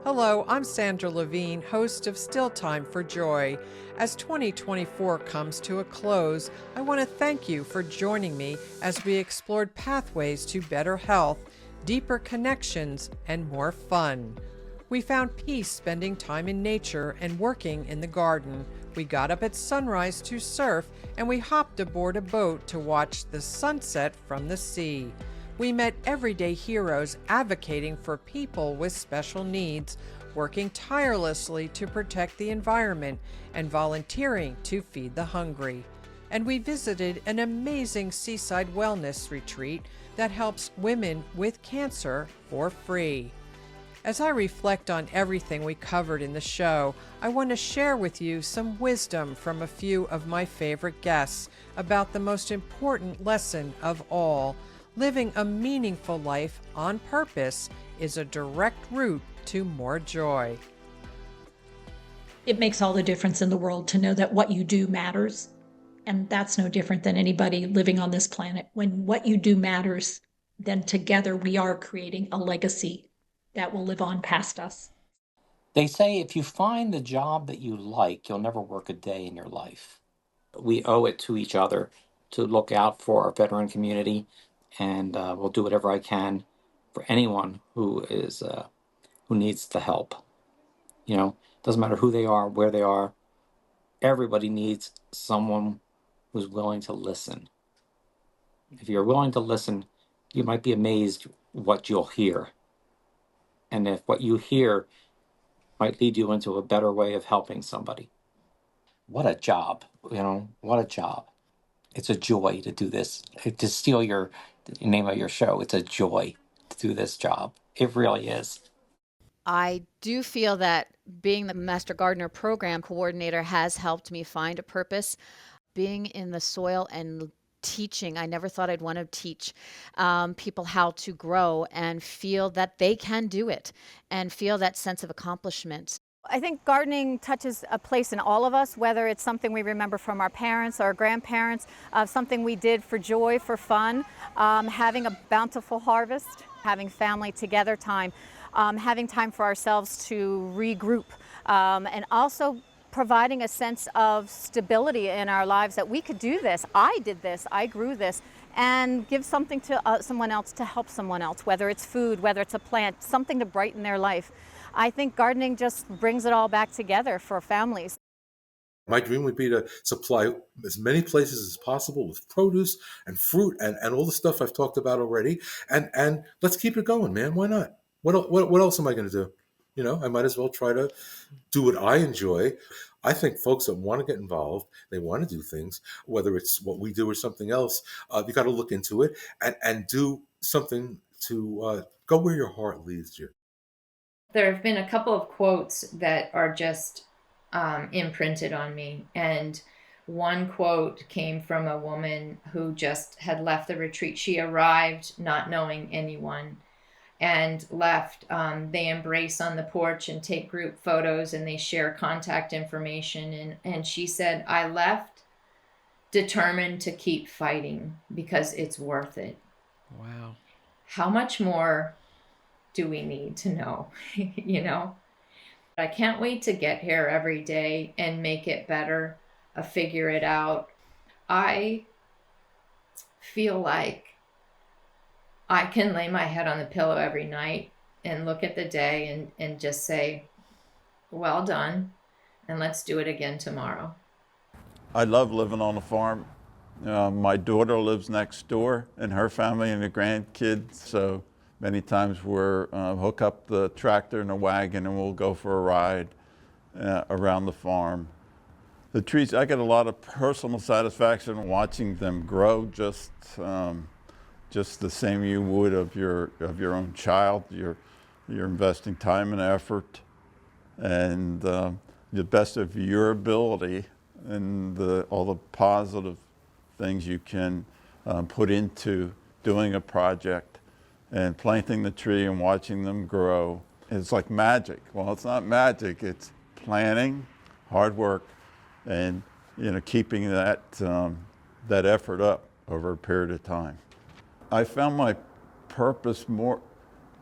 Hello, I'm Sandra Levine, host of Still Time for Joy. As 2024 comes to a close, I want to thank you for joining me as we explored pathways to better health, deeper connections, and more fun. We found peace spending time in nature and working in the garden. We got up at sunrise to surf, and we hopped aboard a boat to watch the sunset from the sea. We met everyday heroes advocating for people with special needs, working tirelessly to protect the environment, and volunteering to feed the hungry. And we visited an amazing seaside wellness retreat that helps women with cancer for free. As I reflect on everything we covered in the show, I want to share with you some wisdom from a few of my favorite guests about the most important lesson of all. Living a meaningful life on purpose is a direct route to more joy. It makes all the difference in the world to know that what you do matters. And that's no different than anybody living on this planet. When what you do matters, then together we are creating a legacy that will live on past us. They say if you find the job that you like, you'll never work a day in your life. We owe it to each other to look out for our veteran community, and we'll do whatever I can for anyone who needs the help. You know, doesn't matter who they are, where they are. Everybody needs someone who's willing to listen. If you're willing to listen, you might be amazed what you'll hear. And if what you hear might lead you into a better way of helping somebody. What a job, what a job. It's a joy to do this. To steal your name of your show, it's a joy to do this job. It really is. I do feel that being the Master Gardener Program Coordinator has helped me find a purpose. Being in the soil and teaching, I never thought I'd want to teach people how to grow and feel that they can do it and feel that sense of accomplishment. I think gardening touches a place in all of us, whether it's something we remember from our parents or grandparents, something we did for joy, for fun, having a bountiful harvest, having family together time, having time for ourselves to regroup, and also providing a sense of stability in our lives that we could do this. I did this, I grew this, and give something to someone else to help someone else, whether it's food, whether it's a plant, something to brighten their life. I think gardening just brings it all back together for families. My dream would be to supply as many places as possible with produce and fruit and all the stuff I've talked about already. And let's keep it going, man. Why not? What else am I going to do? I might as well try to do what I enjoy. I think folks that want to get involved, they want to do things, whether it's what we do or something else, you got to look into it and do something to go where your heart leads you. There have been a couple of quotes that are just imprinted on me. And one quote came from a woman who just had left the retreat. She arrived not knowing anyone and left. They embrace on the porch and take group photos, and they share contact information. And she said, I left determined to keep fighting because it's worth it. Wow. How much more do we need to know? I can't wait to get here every day and make it better, figure it out. I feel like I can lay my head on the pillow every night and look at the day and just say, well done, and let's do it again tomorrow. I love living on a farm. My daughter lives next door, and her family and the grandkids, so many times we're hook up the tractor and the wagon and we'll go for a ride around the farm. The trees, I get a lot of personal satisfaction watching them grow, just the same you would of your own child. You're investing time and effort and the best of your ability and all the positive things you can put into doing a project. And planting the tree and watching them grow. It's like magic. Well, it's not magic, it's planning, hard work, and keeping that effort up over a period of time. I found my purpose more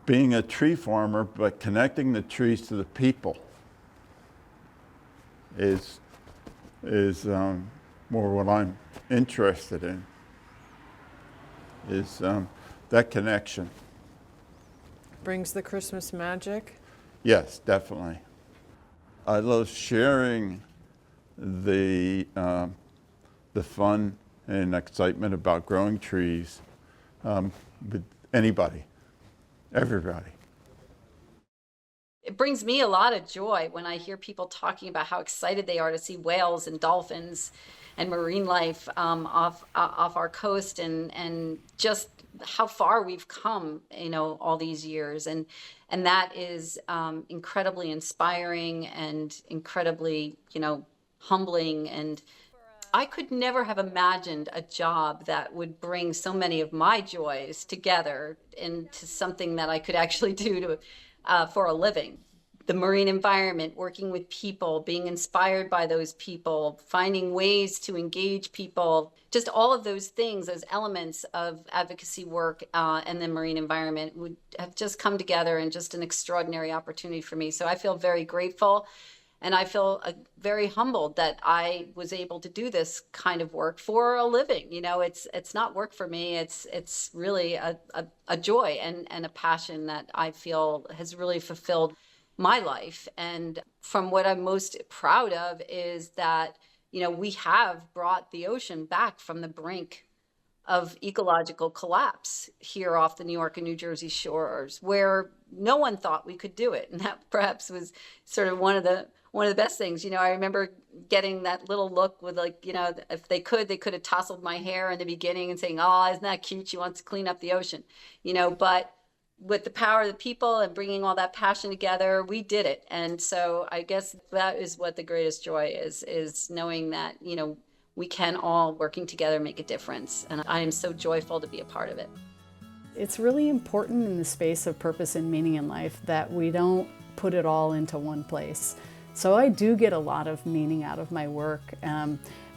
being a tree farmer, but connecting the trees to the people is more what I'm interested in, is that connection. Brings the Christmas magic. Yes, definitely. I love sharing the fun and excitement about growing trees with anybody, everybody. It brings me a lot of joy when I hear people talking about how excited they are to see whales and dolphins and marine life off our coast, and just how far we've come, all these years. And that is incredibly inspiring and incredibly, humbling. And I could never have imagined a job that would bring so many of my joys together into something that I could actually do for a living. The marine environment, working with people, being inspired by those people, finding ways to engage people, just all of those things, those elements of advocacy work and the marine environment would have just come together in just an extraordinary opportunity for me. So I feel very grateful, and I feel very humbled that I was able to do this kind of work for a living. It's not work for me. It's really a joy and a passion that I feel has really fulfilled my life. And from what I'm most proud of is that, we have brought the ocean back from the brink of ecological collapse here off the New York and New Jersey shores, where no one thought we could do it. And that perhaps was sort of one of the best things. I remember getting that little look with if they could have tousled my hair in the beginning and saying, "Oh, isn't that cute? She wants to clean up the ocean," but with the power of the people and bringing all that passion together, we did it. And so I guess that is what the greatest joy is knowing that, we can all, working together, make a difference. And I am so joyful to be a part of it. It's really important in the space of purpose and meaning in life that we don't put it all into one place. So I do get a lot of meaning out of my work,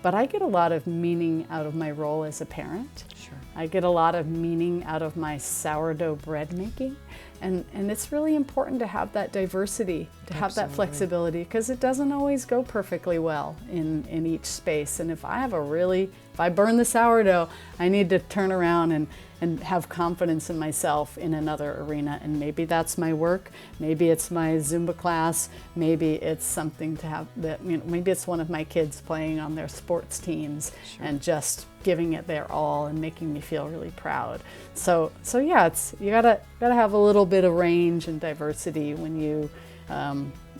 but I get a lot of meaning out of my role as a parent. Sure. I get a lot of meaning out of my sourdough bread making. And it's really important to have that diversity, to have that flexibility, because it doesn't always go perfectly well in each space. And if I burn the sourdough, I need to turn around and have confidence in myself in another arena. And maybe that's my work, maybe it's my Zumba class, maybe it's something to have that, maybe it's one of my kids playing on their sports teams. Sure. And just giving it their all and making me feel really proud. So yeah, you gotta have a little bit of range and diversity when you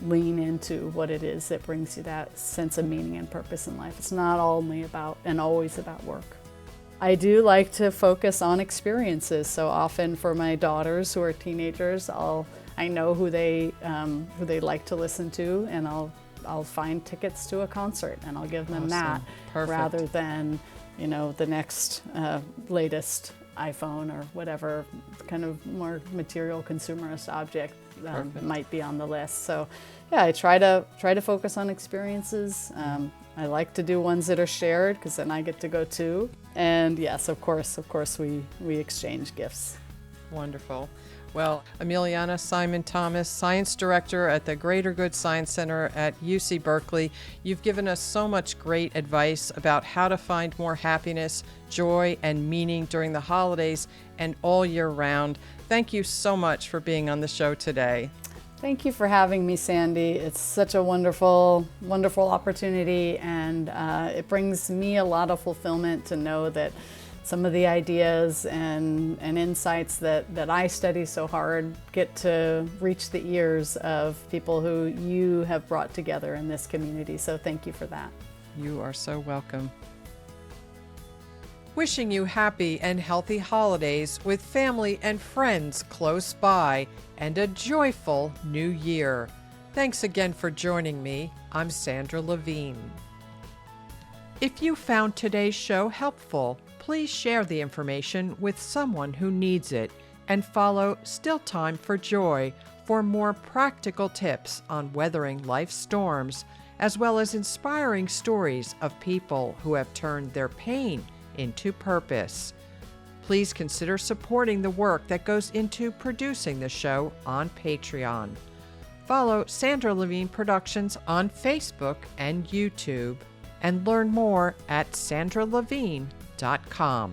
lean into what it is that brings you that sense of meaning and purpose in life. It's not only about and always about work. I do like to focus on experiences. So often for my daughters who are teenagers, I know who they like to listen to, and I'll find tickets to a concert and I'll give them that. Perfect. Rather than the next latest iPhone or whatever kind of more material consumerist object might be on the list. So yeah, I try to focus on experiences. I like to do ones that are shared because then I get to go too. And yes, of course we exchange gifts. Wonderful. Well, Emiliana Simon-Thomas, Science Director at the Greater Good Science Center at UC Berkeley, you've given us so much great advice about how to find more happiness, joy, and meaning during the holidays and all year round. Thank you so much for being on the show today. Thank you for having me, Sandy. It's such a wonderful, wonderful opportunity, and it brings me a lot of fulfillment to know that some of the ideas and insights that I study so hard get to reach the ears of people who you have brought together in this community. So thank you for that. You are so welcome. Wishing you happy and healthy holidays with family and friends close by, and a joyful new year. Thanks again for joining me. I'm Sandra Levine. If you found today's show helpful, please share the information with someone who needs it, and follow Still Time for Joy for more practical tips on weathering life's storms, as well as inspiring stories of people who have turned their pain into purpose. Please consider supporting the work that goes into producing the show on Patreon. Follow Sandra Levine Productions on Facebook and YouTube, and learn more at sandralevine.com.